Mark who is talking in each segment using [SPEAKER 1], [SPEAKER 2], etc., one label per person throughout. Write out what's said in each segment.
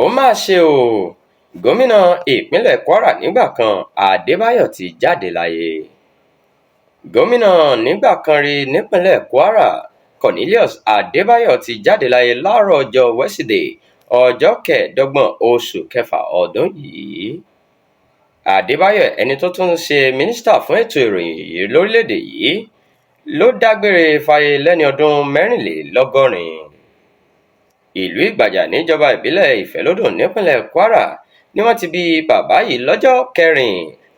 [SPEAKER 1] ó mà ṣe o, gómìnà ìpínlẹ̀ Kwara nígbà kan Adebayọ ti jáde láyé. Gómìnà nígbà kan rí nípínlẹ̀ Kwara Cornelius Adebayọ ti jáde láyé láàárọ̀ ọjọ́ Wẹ́sídẹ̀ẹ́ ọjọ́ 25 oṣù kẹfà ọdún yìí. Adebayọ, ẹni tó tún ṣe mínísítà fún ètò ìròyìn yìí lórílẹ̀‐èdè yìí, ló dágbére fáyé lẹ́ni ọdún 84. Ìlú Ìgbàjà níjọba ìbílẹ̀ Ìfẹ́lódùn nípínlẹ̀ Kwara ni wọ́n ti bí bàbá yìí lọ́jọ́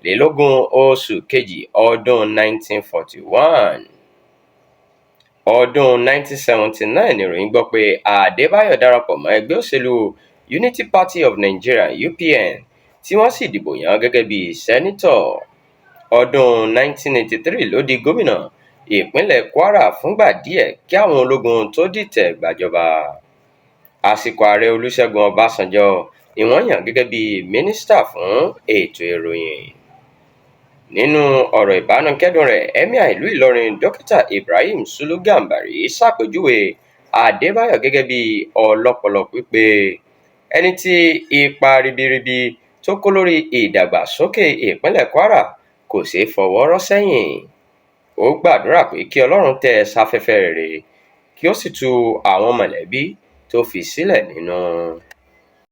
[SPEAKER 1] 24 oṣù kejì ọdún 1941. Ọdún 1979 nìròyìn gbọ́ pé Adebayọ darapọ̀ mọ́ ẹgbẹ́ òṣèlú Unity Party of Nigeria (UPN) tí wọ́n sì dìbò yàn gẹ́gẹ́ bí sẹ́nítọ̀. Ọdún 1983 ló di gómìnà ìpínlẹ̀ Kwara fúngbà díẹ̀ kí àwọn ológun tó dìtẹ̀ gbàjọba. Àsìkò ààrẹ Olúṣẹ́gun Ọbásanjọ́ ni wọ́n yàn gẹ́gẹ́ bí mínísítà fún ètò ìròyìn. Nínú ọ̀rọ̀ ìbánukẹ́dùn rẹ̀, Emir ìlú Ìlọrin Dókítà Ibrahim Sulu Gàmbàrí ṣàpèjúwe Adebayọ gẹ́gẹ́ bí ọlọ́pọlọ pípé, ẹni tí ipa ribiribi tó kó lórí ìdàgbàsókè ìpínlẹ̀ Kwara kò ṣeé fọwọ́ rọ́ sẹ́yìn. Ó gbàdúrà pé kí Ọlọ́run tẹ́ ẹ sáfẹ́fẹ́ rere kí ó sì tu àwọn mọ̀lẹ́bí tó fi sílẹ̀ nínú.